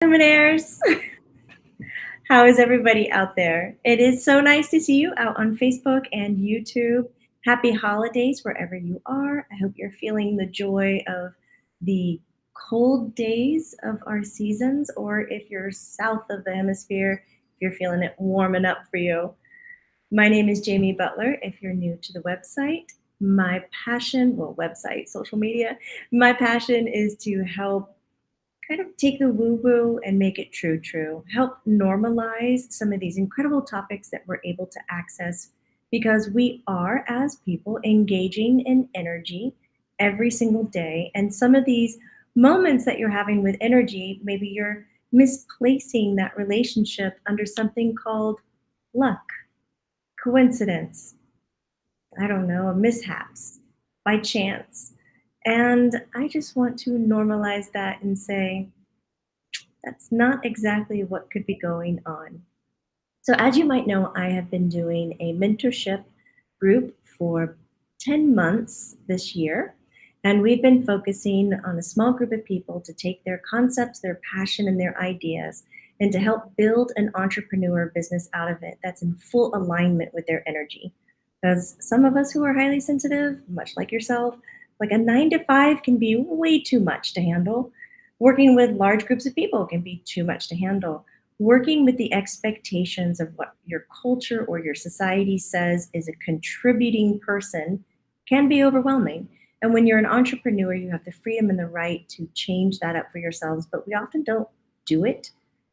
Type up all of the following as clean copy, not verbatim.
Luminaires. How is everybody out there? It is so nice to see you out on Facebook and YouTube. Happy holidays wherever you are. I hope you're feeling the joy of the cold days of our seasons, or if you're south of the hemisphere, if you're feeling it warming up for you. My name is Jamie Butler. If you're new to the website, my passion, well, website, social media, my passion is to help kind of take the woo woo and make it true, help normalize some of these incredible topics that we're able to access because we are, as people, engaging in energy every single day. And some of these moments that you're having with energy, maybe you're misplacing that relationship under something called luck, coincidence, I don't know, mishaps, by chance. And I just want to normalize that and say, that's not exactly what could be going on. So, as you might know, I have been doing a mentorship group for 10 months this year. And we've been focusing on a small group of people to take their concepts, their passion, and their ideas and to help build an entrepreneur business out of it that's in full alignment with their energy. Because some of us who are highly sensitive, much like yourself, like a 9 to 5 can be way too much to handle. Working with large groups of people can be too much to handle. Working with the expectations of what your culture or your society says is a contributing person can be overwhelming. And when you're an entrepreneur, you have the freedom and the right to change that up for yourselves, but we often don't do it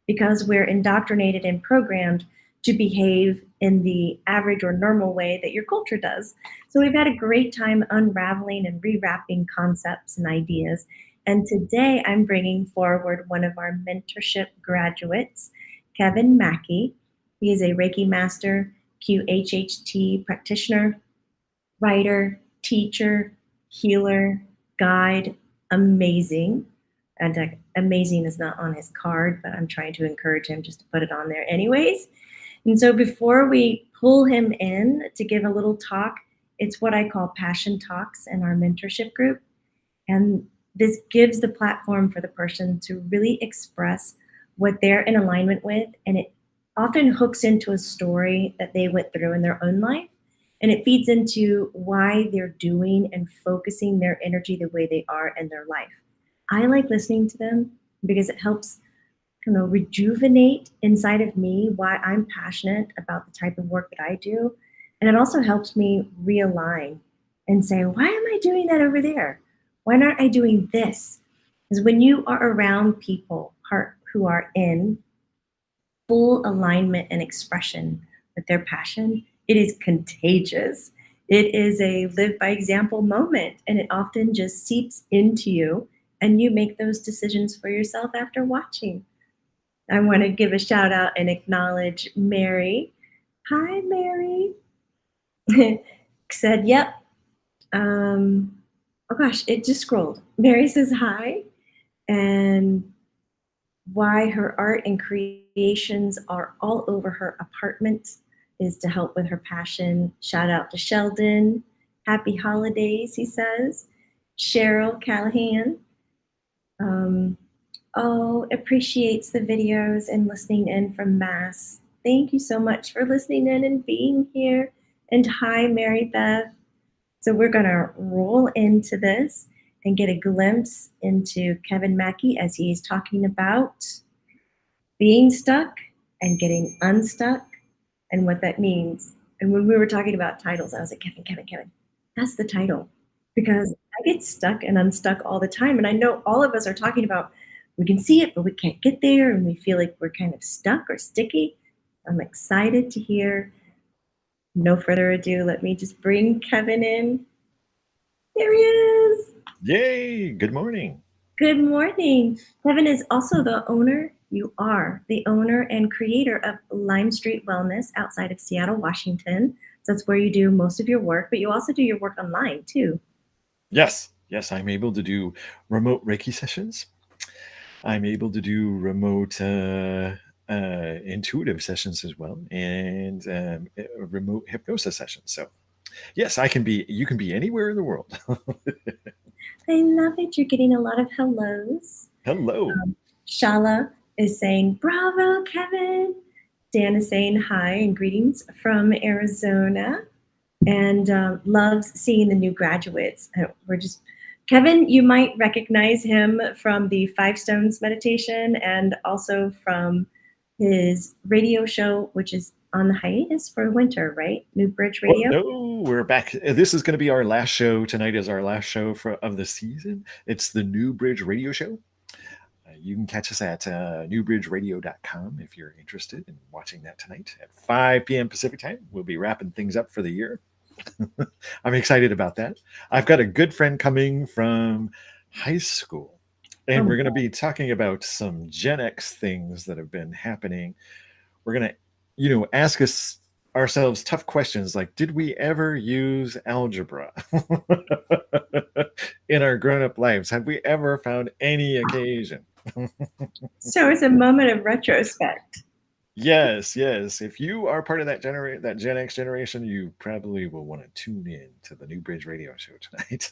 because we're indoctrinated and programmed to behave in the average or normal way that your culture does. So we've had a great time unraveling and rewrapping concepts and ideas. And today I'm bringing forward one of our mentorship graduates, Kevin Mackey. He is a Reiki Master QHHT practitioner, writer, teacher, healer, guide, amazing. And amazing is not on his card, but I'm trying to encourage him just to put it on there anyways. And so before we pull him in to give a little talk, it's what I call passion talks in our mentorship group. And this gives the platform for the person to really express what they're in alignment with. And it often hooks into a story that they went through in their own life. And it feeds into why they're doing and focusing their energy the way they are in their life. I like listening to them because it helps rejuvenate inside of me why I'm passionate about the type of work that I do. And it also helps me realign and say, why am I doing that over there? Why not I doing this? Because when you are around people who are in full alignment and expression with their passion, it is contagious. It is a live by example moment, and it often just seeps into you, and you make those decisions for yourself after watching. I want to give a shout out and acknowledge Mary. Hi, Mary. Said, yep. Oh gosh, it just scrolled. Mary says hi, and why her art and creations are all over her apartment is to help with her passion. Shout out to Sheldon. Happy holidays, he says. Cheryl Callahan. Appreciates the videos and listening in from Mass. Thank you so much for listening in and being here. And hi, Mary Beth. So we're going to roll into this and get a glimpse into Kevin Mackey as he's talking about being stuck and getting unstuck and what that means. And when we were talking about titles, I was like, Kevin, that's the title. Because I get stuck and unstuck all the time. And I know all of us are talking about, we can see it, but we can't get there. And we feel like we're kind of stuck or sticky. I'm excited to hear. No further ado, let me just bring Kevin in. There he is. Yay! Good morning. Good morning. Kevin is also the owner. You are the owner and creator of Lime Street Wellness outside of Seattle, Washington. So that's where you do most of your work, but you also do your work online too. Yes, I'm able to do remote Reiki sessions. I'm able to do remote intuitive sessions as well, and remote hypnosis sessions. So, yes, I can be. You can be anywhere in the world. I love it. You're getting a lot of hellos. Hello. Shala is saying, "Bravo, Kevin." Dan is saying hi and greetings from Arizona and loves seeing the new graduates. We're just Kevin, you might recognize him from the Five Stones meditation and also from his radio show, which is on the hiatus for winter, right? New Bridge Oh, Radio. no, we're back. This is going to be our last show. Tonight is our last show of the season. It's the New Bridge Radio Show. You can catch us at newbridgeradio.com if you're interested in watching that tonight at 5 p.m. Pacific time. We'll be wrapping things up for the year. I'm excited about that. I've got a good friend coming from high school, and Oh, we're going to be talking about some Gen X things that have been happening. We're going to, ask us ourselves tough questions like, did we ever use algebra in our grown-up lives? Have we ever found any occasion? so it's a moment of retrospect. Yes, yes. If you are part of that that Gen X generation, you probably will want to tune in to the New Bridge Radio Show tonight.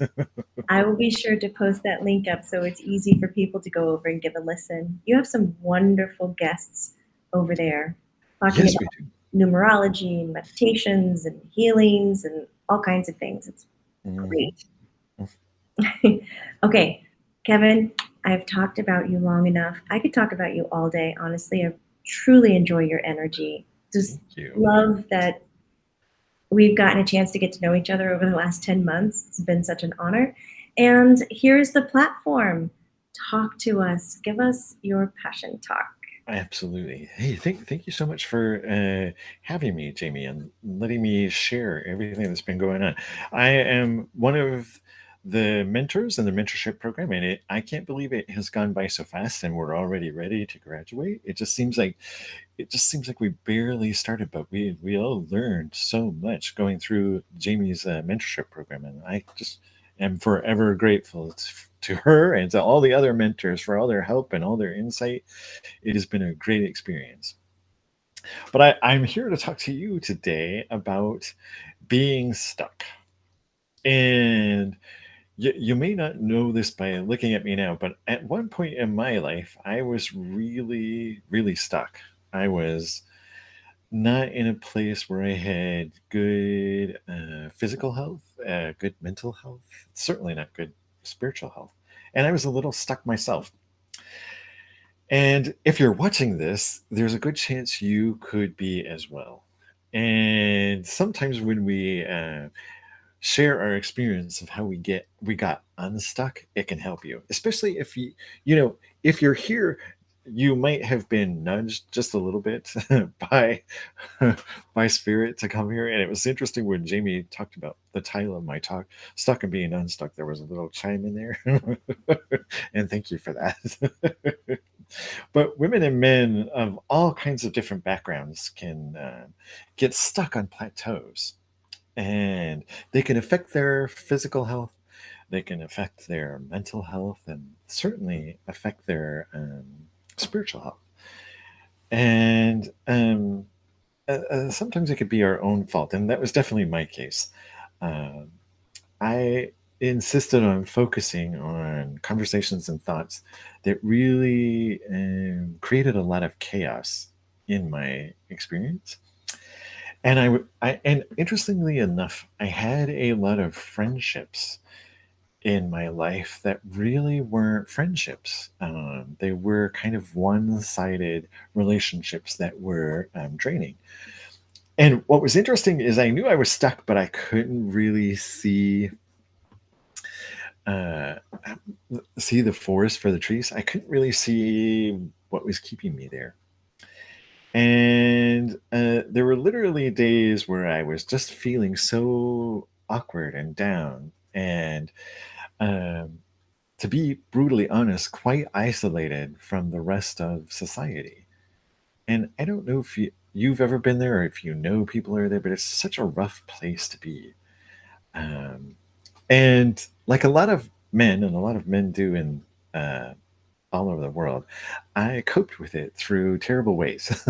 I will be sure to post that link up so it's easy for people to go over and give a listen. You have some wonderful guests over there talking Yes, we about do. numerology and meditations and healings and all kinds of things. It's Mhm. great. Okay, Kevin, I've talked about you long enough. I could talk about you all day, honestly. I truly enjoy your energy. Just Thank you. love that we've gotten a chance to get to know each other over the last 10 months. It's been such an honor. And here's the platform. Talk to us. Give us your passion talk. Absolutely. Hey, thank you so much for having me, Jamie, and letting me share everything that's been going on. I am one of the mentors in the mentorship program, and I can't believe it has gone by so fast, and we're already ready to graduate. It just seems like we barely started, but we all learned so much going through Jamie's mentorship program, and I just am forever grateful to her and to all the other mentors for all their help and all their insight. It has been a great experience. But I'm here to talk to you today about being stuck. And you may not know this by looking at me now, but at one point in my life, I was really, really stuck. I was not in a place where I had good physical health, good mental health, certainly not good spiritual health. And I was a little stuck myself. And if you're watching this, there's a good chance you could be as well. And sometimes when we share our experience of how we got unstuck, it can help you. Especially if if you're here, you might have been nudged just a little bit by my spirit to come here. And it was interesting when Jamie talked about the title of my talk, Stuck and Being Unstuck. There was a little chime in there. And thank you for that. But women and men of all kinds of different backgrounds can get stuck on plateaus, and they can affect their physical health, they can affect their mental health, and certainly affect their spiritual health. And sometimes it could be our own fault, and that was definitely my case. Um, I insisted on focusing on conversations and thoughts that really created a lot of chaos in my experience. And and interestingly enough, I had a lot of friendships in my life that really weren't friendships. They were kind of one-sided relationships that were draining. And what was interesting is I knew I was stuck, but I couldn't really uh, see the forest for the trees. I couldn't really see what was keeping me there. And there were literally days where I was just feeling so awkward and down, and um, to be brutally honest, quite isolated from the rest of society. And I don't know if you've ever been there or if you know people are there, but it's such a rough place to be. Um, and like a lot of men, and a lot of men do in uh, all over the world, I coped with it through terrible ways.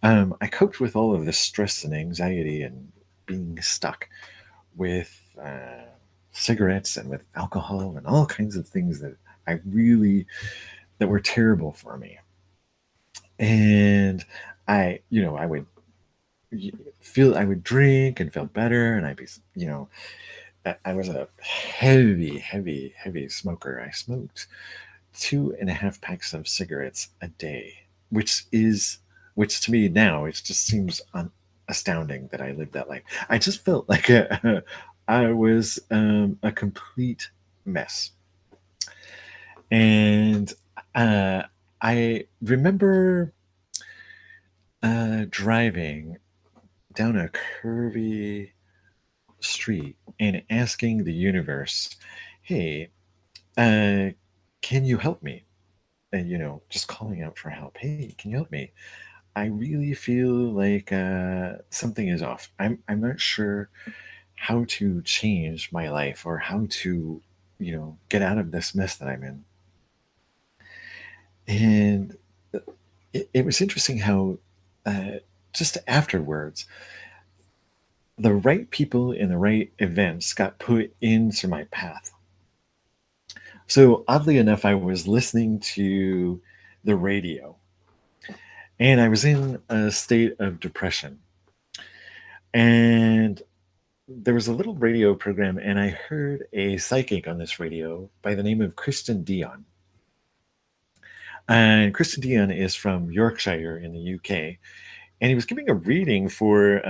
I coped with all of this stress and anxiety and being stuck with cigarettes and with alcohol and all kinds of things that I really that were terrible for me. And I would I would drink and feel better, and I'd be, I was a heavy, heavy, heavy smoker. I smoked 2.5 packs of cigarettes a day, which is, which to me now, it just seems astounding that I lived that life. I just felt like I was a complete mess. And uh, I remember driving down a curvy street and asking the universe, "Hey, uh, can you help me?" And just calling out for help. "Hey, can you help me? I really feel like something is off. I'm not sure how to change my life or how to, get out of this mess that I'm in." And it was interesting how uh, just afterwards, the right people in the right events got put into my path. So oddly enough, I was listening to the radio, and I was in a state of depression. And there was a little radio program, and I heard a psychic on this radio by the name of Kristen Dion. And Kristen Dion is from Yorkshire in the UK, and he was giving a reading for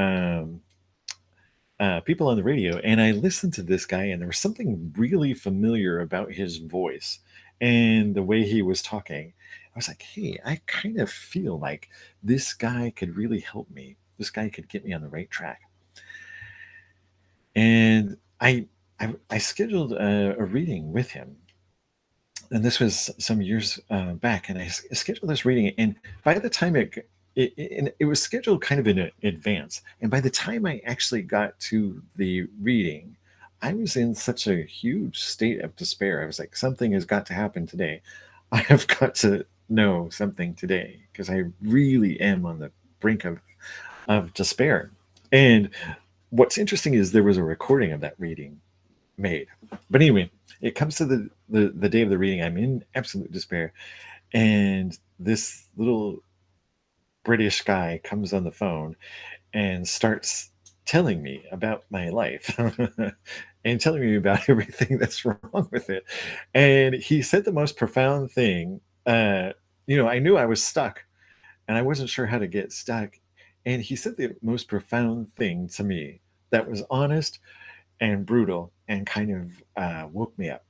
people on the radio. And I listened to this guy, and there was something really familiar about his voice and the way he was talking. I was like, hey, I kind of feel like this guy could really help me. This guy could get me on the right track. And I scheduled a reading with him, and this was some years back. And I scheduled this reading, and by the time it was scheduled kind of in advance, and by the time I actually got to the reading, I was in such a huge state of despair. I was like, something has got to happen today. I have got to know something today, because I really am on the brink of despair. And what's interesting is there was a recording of that reading made. But anyway, it comes to the day of the reading. I'm in absolute despair, and this little British guy comes on the phone and starts telling me about my life and telling me about everything that's wrong with it. And he said the most profound thing. I knew I was stuck, and I wasn't sure how to get stuck. And he said the most profound thing to me that was honest and brutal and kind of woke me up.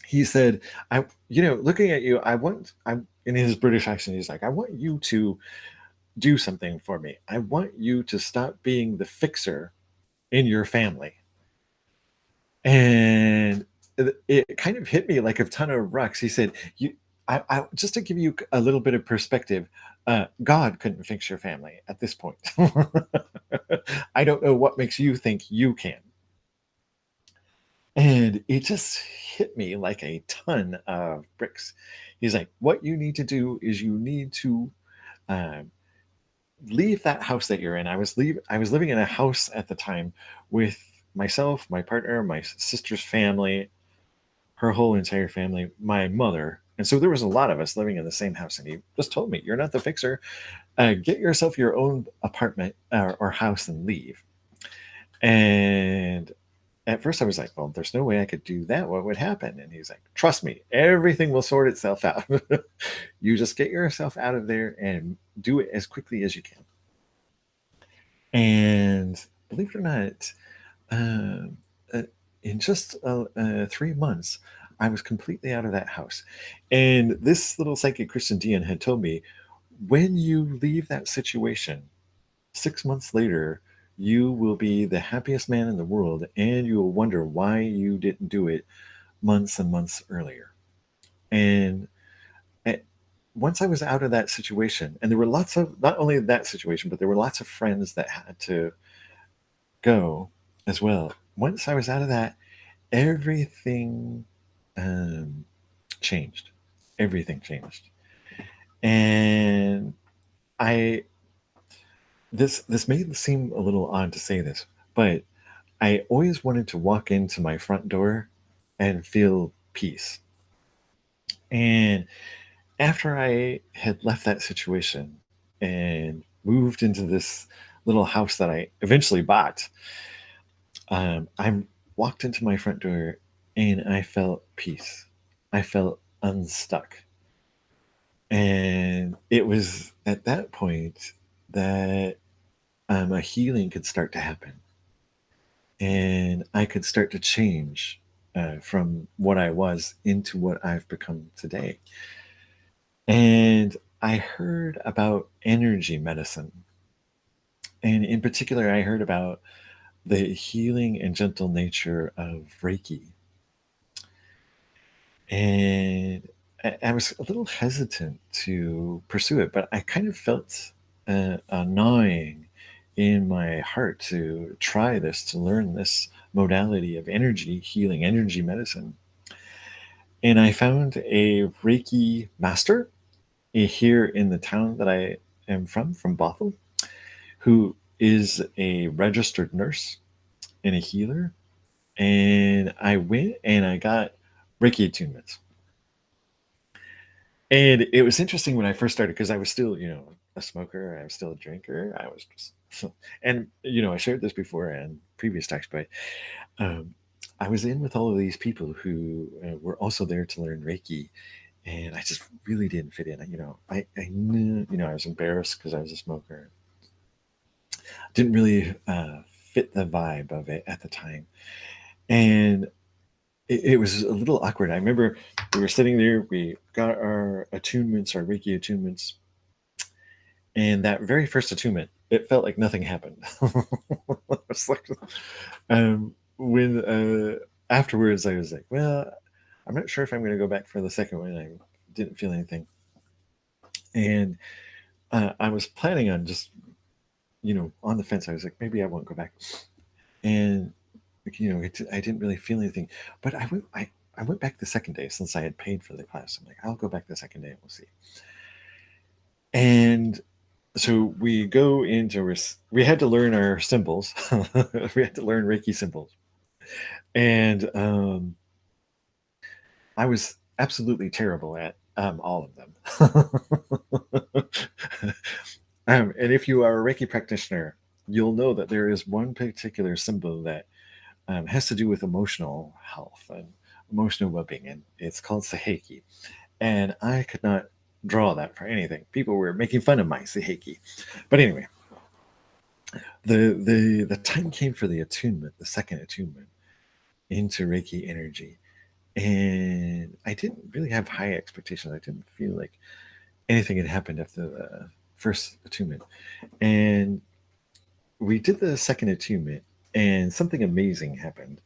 He said, looking at you, I'm in his British accent. He's like, I want you to do something for me. I want you to stop being the fixer in your family. And it kind of hit me like a ton of rocks. He said, just to give you a little bit of perspective, God couldn't fix your family at this point. I don't know what makes you think you can. And it just hit me like a ton of bricks. He's like, what you need to do is you need to uh, leave that house that you're in. I was living in a house at the time with myself, my partner, my sister's family, her whole entire family, my mother. And so there was a lot of us living in the same house. And he just told me, you're not the fixer. Get yourself your own apartment or house and leave. And at first I was like, well, there's no way I could do that. What would happen? And he's like, trust me, everything will sort itself out. You just get yourself out of there and do it as quickly as you can. And believe it or not, um, uh, in just 3 months, I was completely out of that house. And this little psychic Christian Dian had told me, when you leave that situation, 6 months later, you will be the happiest man in the world, and you will wonder why you didn't do it months and months earlier. And eh, once I was out of that situation, and there were lots of, not only that situation, but there were lots of friends that had to go as well. Once I was out of that, everything um, changed. Everything changed. And I, this may seem a little odd to say this, but I always wanted to walk into my front door and feel peace. And After I had left that situation and moved into this little house that I eventually bought, I walked into my front door and I felt peace. I felt unstuck. And it was at that point that a healing could start to happen. And I could start to change from what I was into what I've become today. And I heard about energy medicine. And in particular, I heard about the healing and gentle nature of Reiki. And I was a little hesitant to pursue it, but I kind of felt a gnawing in my heart to try this, to learn this modality of energy healing, energy medicine. And I found a Reiki master here in the town that I am from Bothell, who is a registered nurse and a healer. And I went and I got Reiki attunements. And it was interesting when I first started because I was still, a smoker. I was still a drinker. I was just, and I shared this before in previous talks, but um, I was in with all of these people who were also there to learn Reiki, and I just really didn't fit in. I knew, I was embarrassed because I was a smoker. Didn't really fit the vibe of it at the time, and it was a little awkward. I remember we were sitting there, we got our attunements, our Reiki attunements, and that very first attunement, it felt like nothing happened. It's like, when afterwards, I was like, well, I'm not sure if I'm going to go back for the second one. I didn't feel anything, and I was planning on just, on the fence. I was like, maybe I won't go back, and I didn't really feel anything. But I went back the second day since I had paid for the class. I'm like, I'll go back the second day and we'll see. And so we go into we had to learn our symbols. We had to learn Reiki symbols, and I was absolutely terrible at all of them. And if you are a Reiki practitioner, you'll know that there is one particular symbol that has to do with emotional health and emotional well-being, and it's called Saheki. And I could not draw that for anything. People were making fun of my Saheki. But anyway, the time came for the attunement, the second attunement into Reiki energy. And I didn't really have high expectations. I didn't feel like anything had happened after the first attunement. And we did the second attunement, and something amazing happened.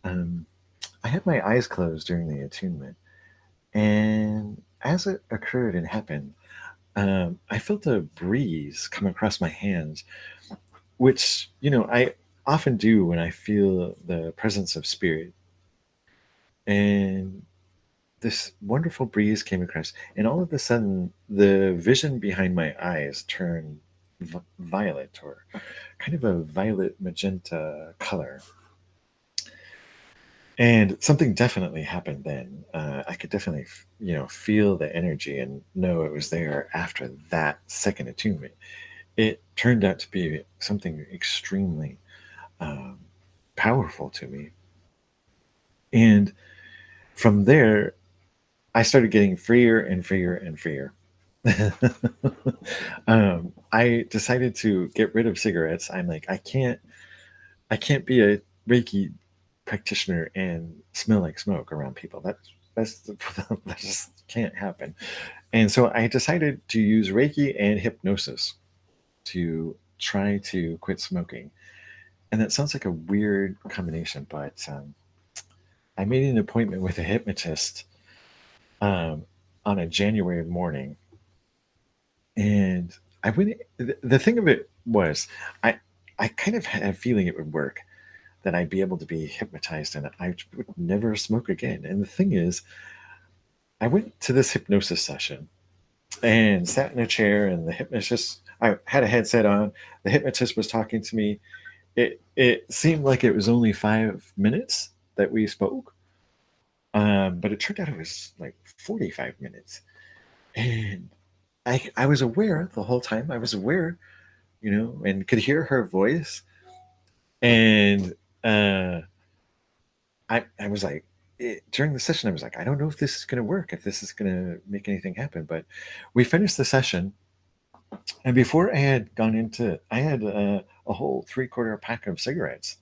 Um, I had my eyes closed during the attunement, and as it occurred and happened, I felt a breeze come across my hands, which I often do when I feel the presence of spirit. And this wonderful breeze came across, and all of a sudden, the vision behind my eyes turned violet, or kind of a violet magenta color. And something definitely happened then. I could definitely, feel the energy and know it was there after that second attunement. It turned out to be something extremely um, powerful to me. And from there, I started getting freer and freer and freer. I decided to get rid of cigarettes. I'm like, I can't be a Reiki practitioner and smell like smoke around people. That's that just can't happen. And so I decided to use Reiki and hypnosis to try to quit smoking. And that sounds like a weird combination, but I made an appointment with a hypnotist um, on a January morning, and I went. The thing of it was, I I kind of had a feeling it would work, that I'd be able to be hypnotized and I would never smoke again. And the thing is, I went to this hypnosis session and sat in a chair, and the hypnotist, I had a headset on. The hypnotist was talking to me. It seemed like it was only 5 minutes that we spoke, but it turned out it was like 45 minutes. And I was aware the whole time. I was aware, and could hear her voice. And I was like, during the session, I was like, I don't know if this is going to work, if this is going to make anything happen. But we finished the session. And before I had gone into, I had a whole three-quarter pack of cigarettes.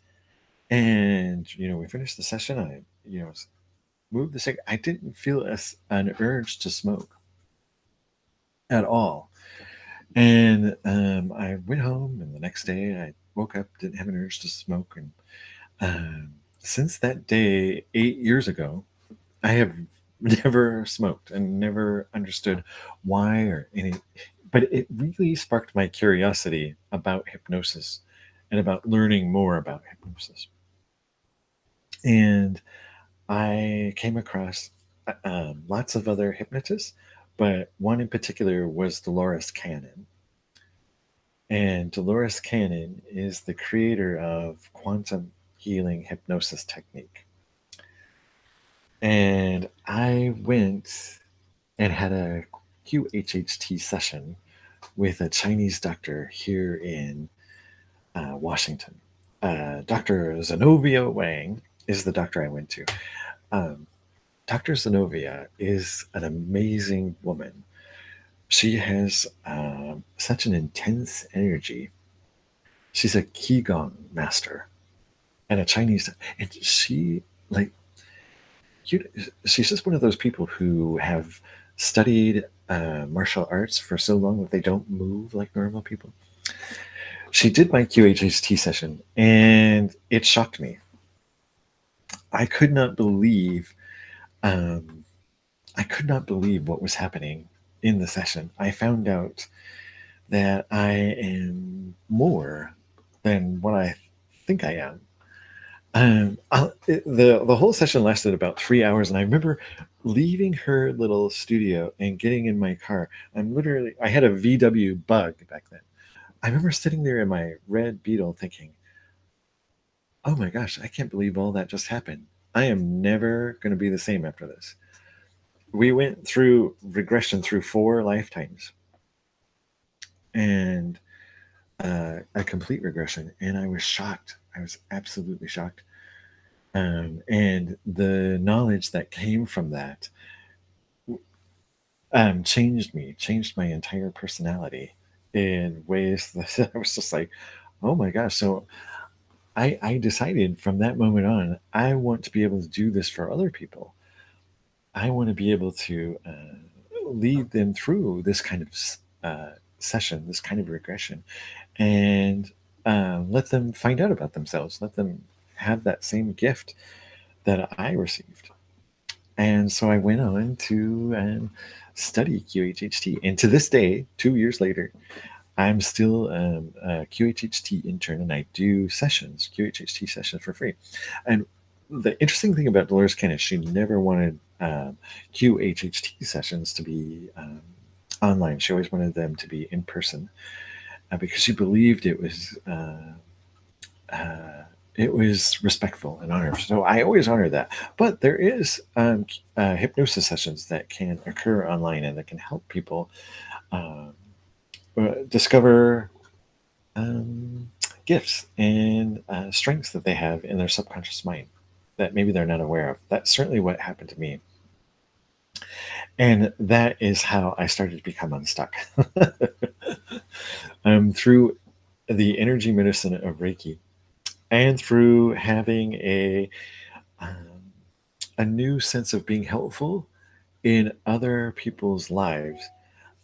And, we finished the session. I, moved the cigarette. I didn't feel an urge to smoke at all. And I went home, and the next day I woke up, didn't have an urge to smoke. And um, since that day, 8 years ago, I have never smoked and never understood why or any. But it really sparked my curiosity about hypnosis and about learning more about hypnosis. And I came across lots of other hypnotists, but one in particular was Dolores Cannon. And Dolores Cannon is the creator of quantum healing hypnosis technique. And I went and had a QHHT session with a Chinese doctor here in Washington. Dr. Zenobia Wang is the doctor I went to. Um, Dr. Zenobia is an amazing woman. She has such an intense energy. She's a Qigong master and a Chinese, and like you, she's just one of those people who have studied martial arts for so long that they don't move like normal people. She did my QHHT session, and it shocked me. I could not believe, um, I could not believe what was happening in the session. I found out that I am more than what I think I am. The whole session lasted about 3 hours, and I remember leaving her little studio and getting in my car. I had a VW Bug back then. I remember sitting there in my red Beetle thinking, oh my gosh, I can't believe all that just happened. I am never going to be the same after this. We went through regression through 4 lifetimes and a complete regression, and I was shocked. I was absolutely shocked. And the knowledge that came from that changed me, changed my entire personality in ways that I was just like, oh my gosh. So I decided from that moment on, I want to be able to do this for other people. I want to be able to lead them through this kind of session, this kind of regression, and let them find out about themselves, let them have that same gift that I received. And so I went on to study QHHT. And to this day, 2 years later, I'm still a QHHT intern, and I do sessions, QHHT sessions for free. And the interesting thing about Dolores Cannon, she never wanted QHHT sessions to be online. She always wanted them to be in person because she believed it was respectful and honor. So I always honor that. But there is hypnosis sessions that can occur online and that can help people um, discover um, gifts and strengths that they have in their subconscious mind that maybe they're not aware of. That's certainly what happened to me. And that is how I started to become unstuck. Through the energy medicine of Reiki and through having um, a new sense of being helpful in other people's lives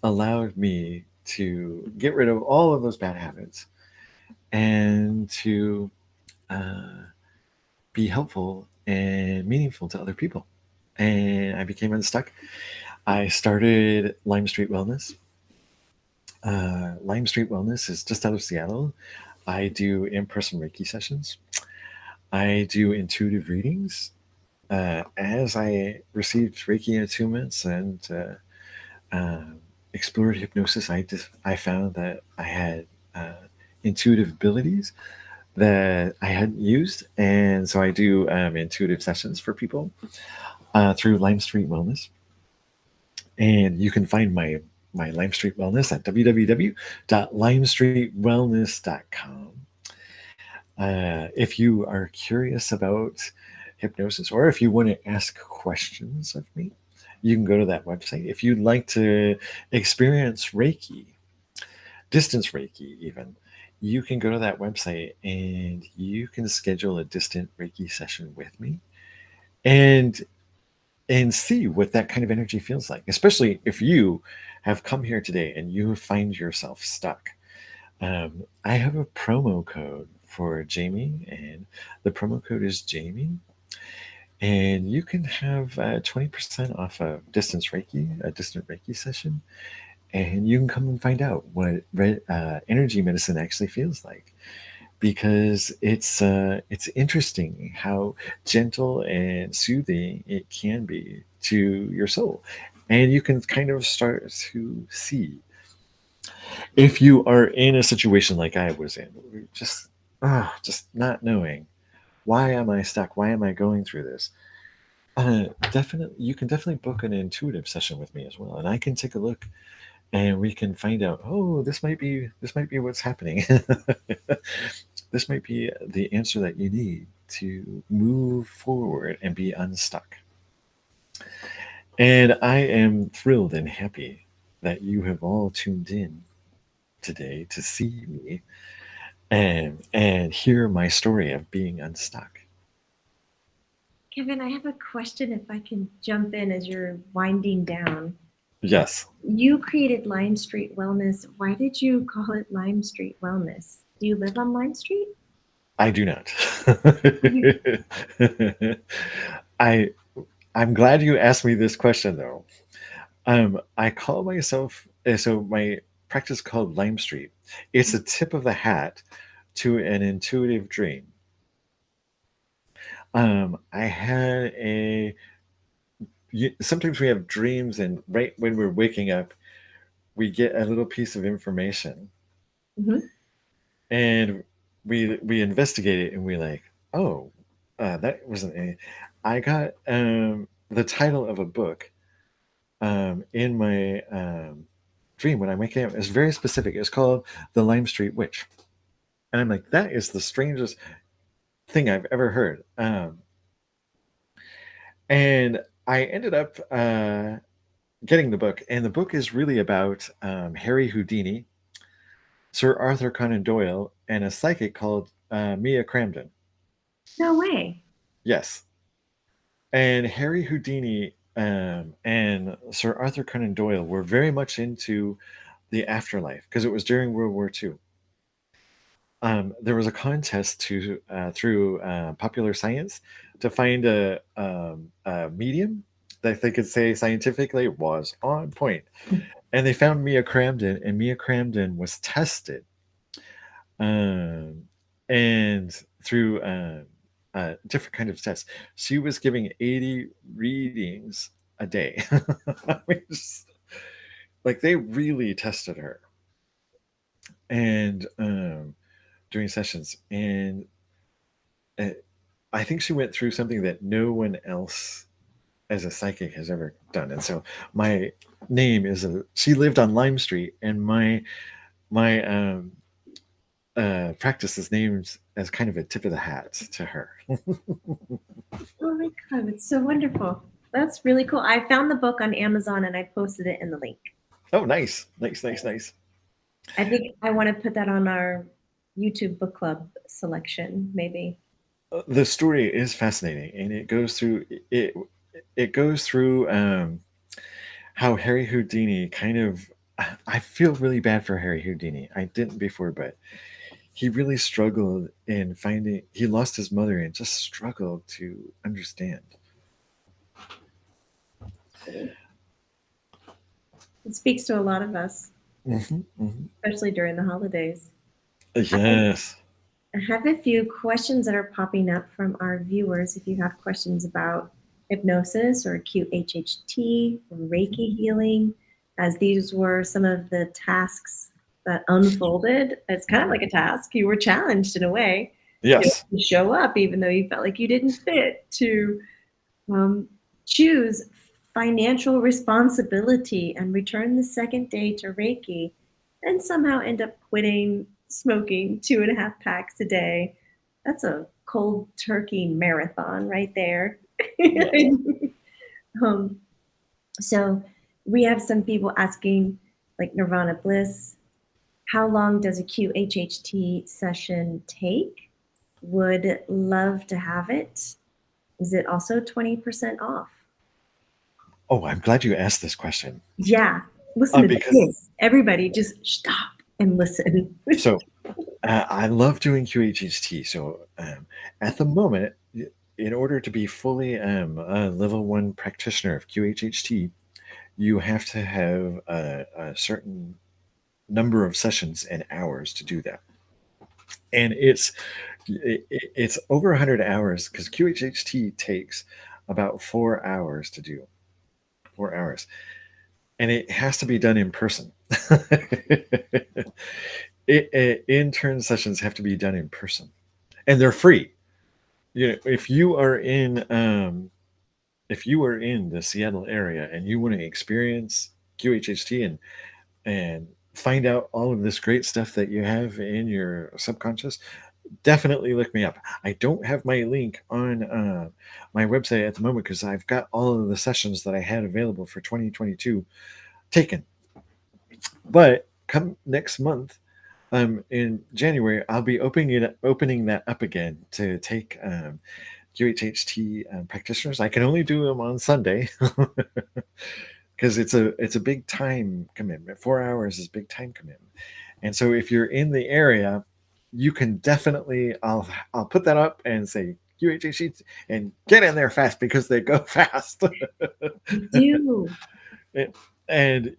allowed me to get rid of all of those bad habits and to uh, be helpful and meaningful to other people. And I became unstuck. I started Lime Street Wellness. Lime Street Wellness is just out of Seattle. I do in person Reiki sessions. I do intuitive readings. As I received Reiki attunements and explored hypnosis, I found that I had intuitive abilities that I hadn't used, and so I do intuitive sessions for people through Lime Street Wellness. And you can find my Lime Street Wellness at www.limestreetwellness.com. If you are curious about hypnosis, or if you want to ask questions of me, you can go to that website. If you'd like to experience Reiki, distance Reiki even, you can go to that website and you can schedule a distant Reiki session with me and see what that kind of energy feels like, especially if you have come here today and you find yourself stuck. I have a promo code for Jamie, and the promo code is Jamie, and you can have 20% off of distance Reiki, a distant Reiki session, and you can come and find out what energy medicine actually feels like, because it's interesting how gentle and soothing it can be to your soul, and you can kind of start to see if you are in a situation like I was in, just not knowing, why am I stuck? Why am I going through this? Definitely, you can definitely book an intuitive session with me as well, and I can take a look, and we can find out. Oh, this might be what's happening. This might be the answer that you need to move forward and be unstuck. And I am thrilled and happy that you have all tuned in today to see me and hear my story of being unstuck. Kevin, I have a question if I can jump in as you're winding down. Yes, You created Lime Street Wellness. Why did you call it Lime Street Wellness? Do you live on Lime Street? I do not. You- I I'm glad you asked me this question though. I call myself so my practice called Lime Street. It's a tip of the hat to an intuitive dream. I had a sometimes we have dreams, and right when we're waking up, we get a little piece of information, Mhm. and we investigate it, and we like, oh, that wasn't any. I got the title of a book in my dream when I'm waking up. It's very specific. It's called The Lime Street Witch, and I'm like, that is the strangest thing I've ever heard. And I ended up getting the book, and the book is really about Harry Houdini, Sir Arthur Conan Doyle, and a psychic called Mia Cramden. No way. Yes, and Harry Houdini and Sir Arthur Conan Doyle were very much into the afterlife because it was during World War II. There was a contest to through Popular Science to find a medium that they could say scientifically was on point, and they found Mia Cramden, and Mia Cramden was tested, um, and through different kind of tests, she was giving 80 readings a day. I mean, like they really tested her, and during sessions, and uh, I think she went through something that no one else as a psychic has ever done. And so my name is she lived on Lime Street, and my practice is named as kind of a tip of the hat to her. Oh my God, it's so wonderful. That's really cool. I found the book on Amazon and I posted it in the link. Oh, nice, nice, nice, nice. I think I want to put that on our YouTube book club selection, maybe. The story is fascinating, and it goes through it. It goes through how Harry Houdini kind of. I feel really bad for Harry Houdini. I didn't before, but he really struggled in finding. He lost his mother and just struggled to understand. It speaks to a lot of us, Hmm, hmm. especially during the holidays. Yes. I have a few questions that are popping up from our viewers. If you have questions about hypnosis or QHHT, Reiki healing, as these were some of the tasks that unfolded. It's kind of like a task. You were challenged in a way Yes. to show up, even though you felt like you didn't fit, to um, choose financial responsibility and return the second day to Reiki, and somehow end up quitting smoking 2.5 packs a day. That's a cold turkey marathon right there. Yes. um, so we have some people asking, like Nirvana Bliss, how long does a QHHT session take? Would love to have it. Is it also 20% off? Oh, I'm glad you asked this question. Yeah, listen to Because this. Everybody just stop and listen. so I love doing QHHT. So at the moment, in order to be fully a level one practitioner of QHHT, you have to have a certain number of sessions and hours to do that. And it's over 100 hours because QHHT takes about 4 hours to do. 4 hours. And it has to be done in person. Intern sessions have to be done in person, and they're free. You know, if you are in the Seattle area and you want to experience QHHT and find out all of this great stuff that you have in your subconscious, definitely look me up. I don't have my link on my website at the moment because I've got all of the sessions that I had available for 2022 taken. But come next month, in January, I'll be opening that up again to take QHHT practitioners. I can only do them on Sunday because it's a big time commitment. 4 hours is big time commitment, and so if you're in the area, you can definitely I'll put that up and say QHHT and get in there fast because they go fast. Do. and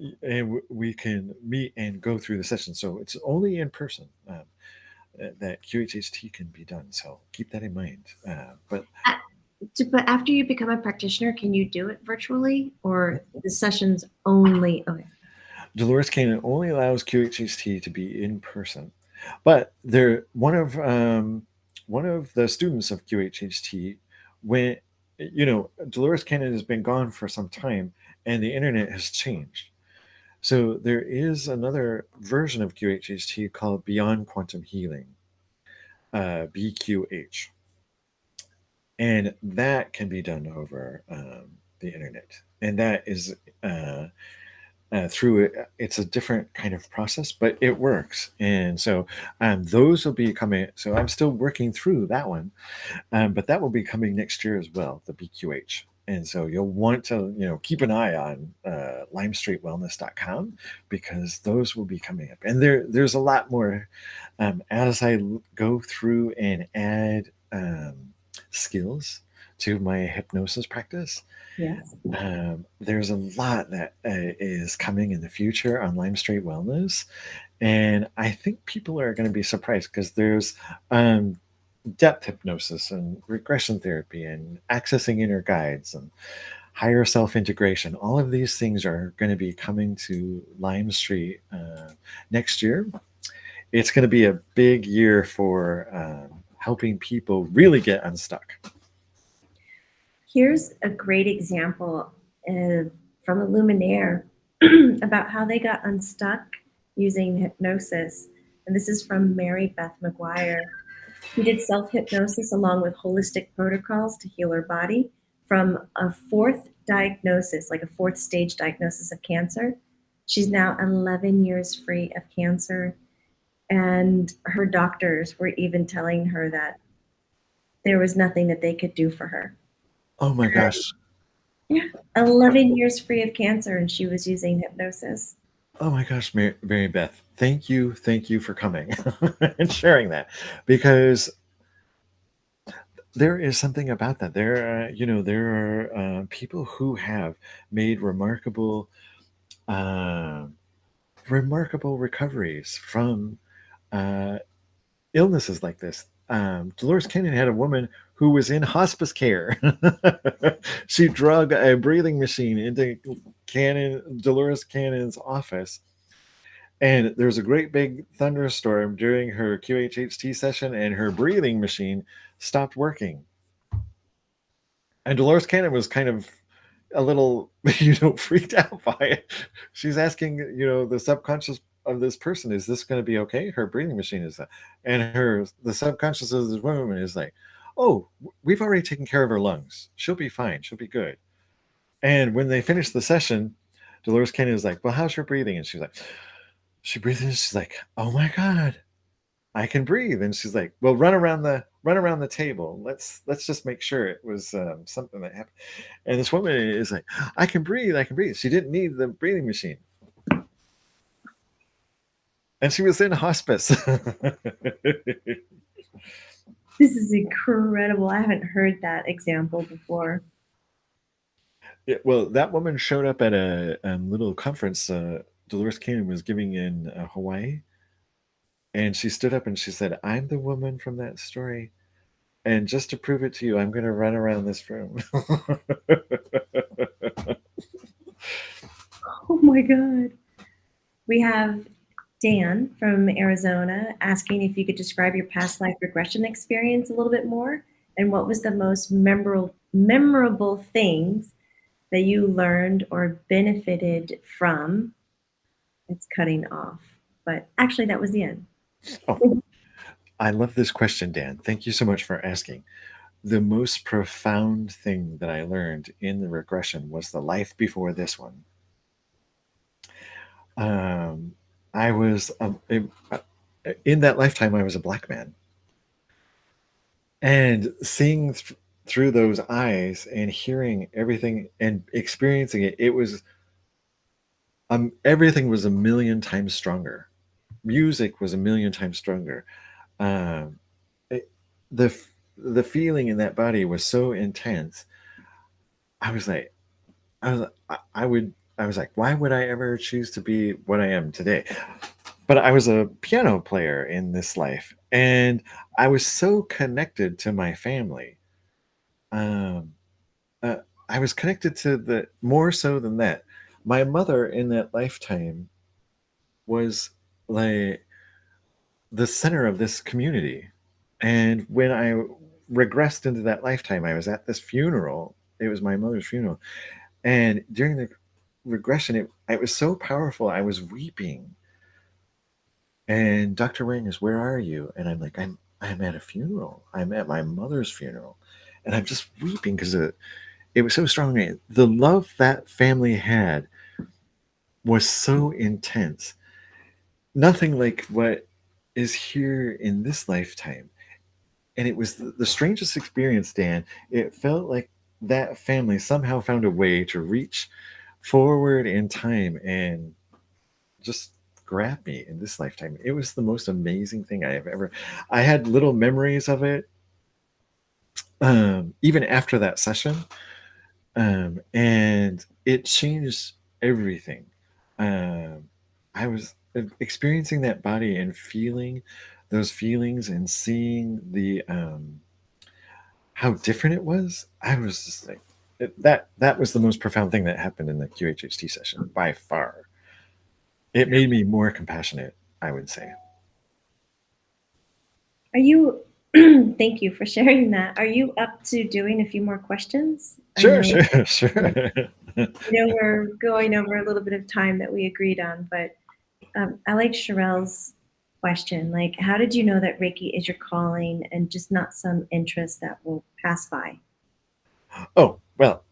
we can meet and go through the session. So it's only in person that QHHT can be done. So keep that in mind. But after you become a practitioner, can you do it virtually or the sessions only? Okay. Dolores Cannon only allows QHHT to be in person, but they're one of the students of QHHT went. You know, Dolores Cannon has been gone for some time, and the internet has changed. So there is another version of QHHT called Beyond Quantum Healing, BQH, and that can be done over the internet, and that is through it's a different kind of process, but it works. And so those will be coming. So I'm still working through that one, but that will be coming next year as well, the BQH. And so you'll want to, keep an eye on limestreetwellness.com because those will be coming up. And there's a lot more as I go through and add skills to my hypnosis practice. Yes. There's a lot that is coming in the future on Lime Street Wellness. And I think people are going to be surprised because there's depth hypnosis and regression therapy and accessing inner guides and higher self integration. All of these things are going to be coming to Lime Street next year. It's going to be a big year for helping people really get unstuck. Here's a great example from a luminaire about how they got unstuck using hypnosis. And this is from Mary Beth McGuire. She did self hypnosis along with holistic protocols to heal her body from a fourth diagnosis, like a fourth stage diagnosis of cancer. She's now 11 years free of cancer. And her doctors were even telling her that there was nothing that they could do for her. Oh my gosh. Yeah, 11 years free of cancer, and she was using hypnosis. Oh my gosh, Mary Beth, thank you for coming and sharing that, because there is something about that. There are people who have made uh, remarkable recoveries from uh, illnesses like this. Dolores Cannon had a woman who was in hospice care. She drug a breathing machine into Dolores Cannon's office. And there was a great big thunderstorm during her QHHT session, and her breathing machine stopped working. And Dolores Cannon was kind of a little, freaked out by it. She's asking, the subconscious of this person, is this going to be okay? Her breathing machine is that, and the subconscious of this woman is like, oh, we've already taken care of her lungs. She'll be fine. She'll be good. And when they finished the session, Dolores Canyon was like, well, how's her breathing? And she's like, she breathes in. She's like, oh my God, I can breathe. And she's like, well, run around the table. Let's just make sure it was something that happened. And this woman is like, I can breathe. I can breathe. She didn't need the breathing machine. And she was in hospice. This is incredible. I haven't heard that example before. Yeah, well, that woman showed up at a little conference Dolores Canyon was giving in Hawaii. And she stood up and she said, I'm the woman from that story. And just to prove it to you, I'm going to run around this room. Oh my God. We have Dan from Arizona asking if you could describe your past life regression experience a little bit more, and what was the most memorable things that you learned or benefited from. It's cutting off, but actually that was the end. Oh, I love this question, Dan. Thank you so much for asking. The most profound thing that I learned in the regression was the life before this one. I was in that lifetime, I was a black man, and seeing through those eyes and hearing everything and experiencing it, it was everything was a million times stronger. Music was a million times stronger. Um, it, the feeling in that body was so intense. I was like, I was like, why would I ever choose to be what I am today? But I was a piano player in this life, and I was so connected to my family. Um, uh, I was connected to the more so than that. My mother in that lifetime was like the center of this community. And when I regressed into that lifetime, I was at this funeral. It was my mother's funeral. And during the regression, it was so powerful. I was weeping. And Dr. Wang is, where are you? And I'm like, I'm at a funeral. I'm at my mother's funeral. And I'm just weeping because it was so strong. The love that family had was so intense. Nothing like what is here in this lifetime. And it was the strangest experience, Dan. It felt like that family somehow found a way to reach forward in time and just grab me in this lifetime. It was the most amazing thing I have ever. I had little memories of it, even after that session, and it changed everything. I was experiencing that body and feeling those feelings and seeing the how different it was. I was just like, that was the most profound thing that happened in the QHHT session by far. It made me more compassionate, I would say. Are you, thank you for sharing that. Are you up to doing a few more questions? I Sure, know, sure, sure. we're going over a little bit of time that we agreed on, but I like Sherelle's question. Like, how did you know that Reiki is your calling and just not some interest that will pass by? Oh, well,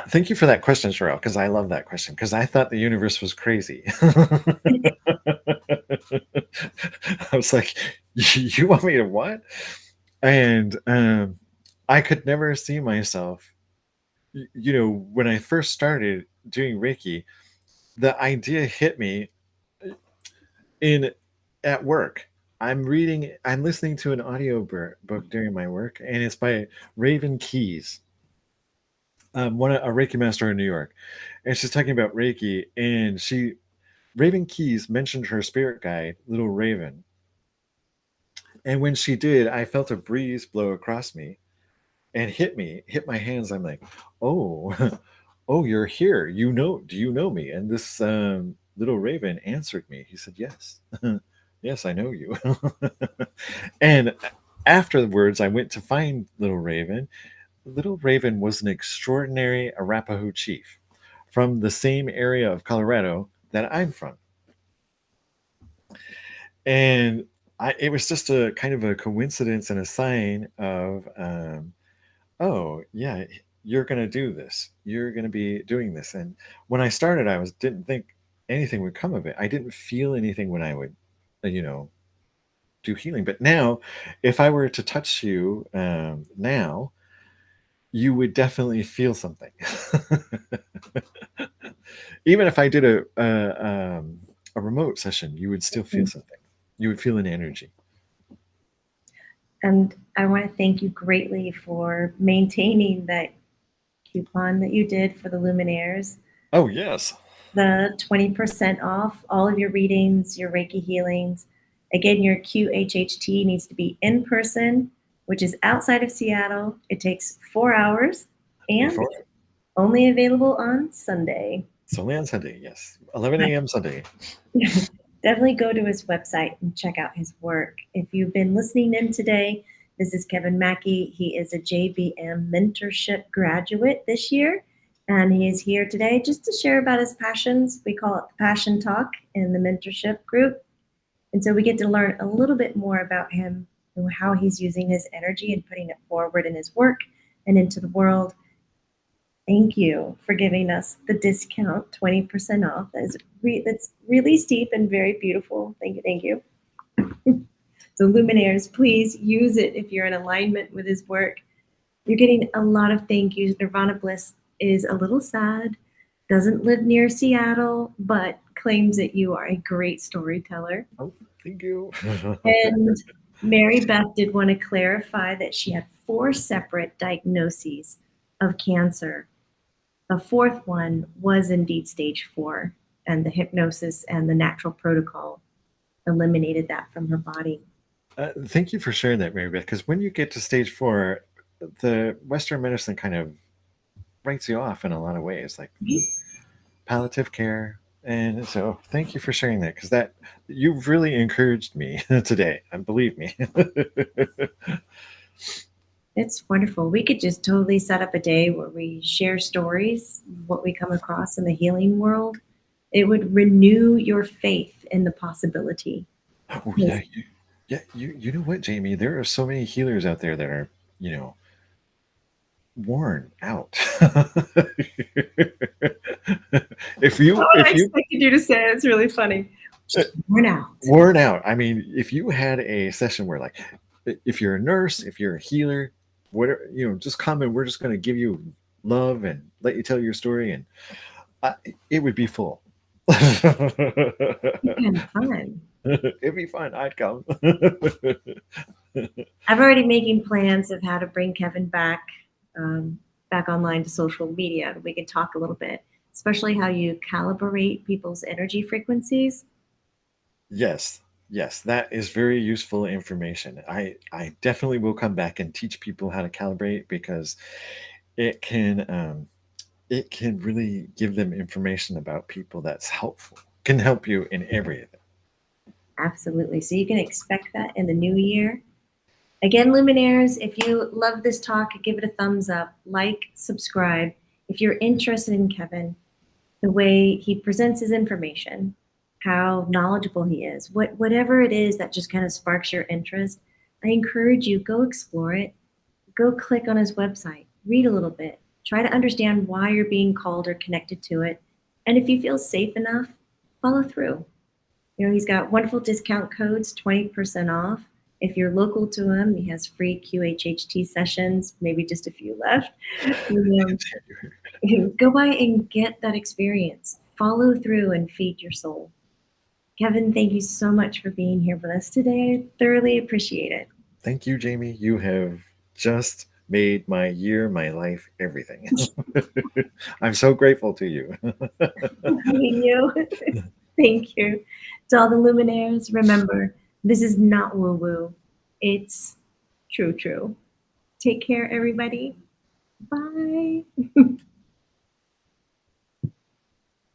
thank you for that question, Sherelle, because I love that question because I thought the universe was crazy. I was like, you want me to what? And I could never see myself. When I first started doing Reiki, the idea hit me in at work. I'm listening to an audio book during my work, and it's by Raven Keys, a Reiki master in New York, and she's talking about Reiki, and Raven Keys mentioned her spirit guide, Little Raven, and when she did, I felt a breeze blow across me and hit my hands. I'm like, oh, oh, you're here. Do you know me? And this Little Raven answered me. He said, yes, yes, I know you. And afterwards, I went to find Little Raven, Little Raven was an extraordinary Arapaho chief from the same area of Colorado that I'm from. And it was just a kind of a coincidence and a sign of, oh, yeah, you're going to do this. You're going to be doing this. And when I started, didn't think anything would come of it. I didn't feel anything when I would, you know, do healing. But now, if I were to touch you now, you would definitely feel something. Even if I did a remote session, you would still feel something. You would feel an energy. And I want to thank you greatly for maintaining that coupon that you did for the Luminaires. Oh, yes. The 20% off all of your readings, your Reiki healings. Again, your QHHT needs to be in person, which is outside of Seattle. It takes 4 hours and Before only available on Sunday. it's only on Sunday, yes. 11 a.m. Sunday. Definitely go to his website and check out his work. If you've been listening in today, this is Kevin Mackey. He is a JBM Mentorship graduate this year, and he is here today just to share about his passions. We call it the Passion Talk in the mentorship group. And so we get to learn a little bit more about him and how he's using his energy and putting it forward in his work and into the world. Thank you for giving us the discount, 20% off. That's really steep and very beautiful. Thank you, thank you. So Luminaires, please use it if you're in alignment with his work. You're getting a lot of thank yous. Nirvana Bliss is a little sad, doesn't live near Seattle, but claims that you are a great storyteller. Oh, thank you. And Mary Beth did want to clarify that she had 4 separate diagnoses of cancer. The 4th one was indeed stage 4, and the hypnosis and the natural protocol eliminated that from her body. Thank you for sharing that, Mary Beth, because when you get to stage 4, the Western medicine kind of writes you off in a lot of ways, like palliative care. And so thank you for sharing that, because that you've really encouraged me today, and believe me. It's wonderful. We could just totally set up a day where we share stories, what we come across in the healing world. It would renew your faith in the possibility. Oh, yeah. You know what, Jamie? There are so many healers out there that are, worn out. I if you expected you to say it. It's really funny. Worn out. worn out, I mean, if you had a session where, like, if you're a nurse, if you're a healer, whatever, just come and we're just going to give you love and let you tell your story, and it would be full. Kind of fun. It'd be fun. I'd come. I'm already making plans of how to bring Kevin back online to social media. We can talk a little bit, especially how you calibrate people's energy frequencies. Yes, that is very useful information. I definitely will come back and teach people how to calibrate, because it can really give them information about people that's helpful. Can help you in everything. Absolutely. So you can expect that in the new year. Again, Luminaires, if you love this talk, give it a thumbs up, like, subscribe. If you're interested in Kevin, the way he presents his information, how knowledgeable he is, whatever it is that just kind of sparks your interest, I encourage you, go explore it. Go click on his website, read a little bit, try to understand why you're being called or connected to it. And if you feel safe enough, follow through. He's got wonderful discount codes, 20% off. If you're local to him, he has free QHHT sessions, maybe just a few left. Go by and get that experience. Follow through and feed your soul. Kevin, thank you so much for being here with us today. I thoroughly appreciate it. Thank you, Jamie. You have just made my year, my life, everything. I'm so grateful to you. You. Thank you. To all the Luminaires, remember, this is not woo-woo. It's true. Take care, everybody. Bye.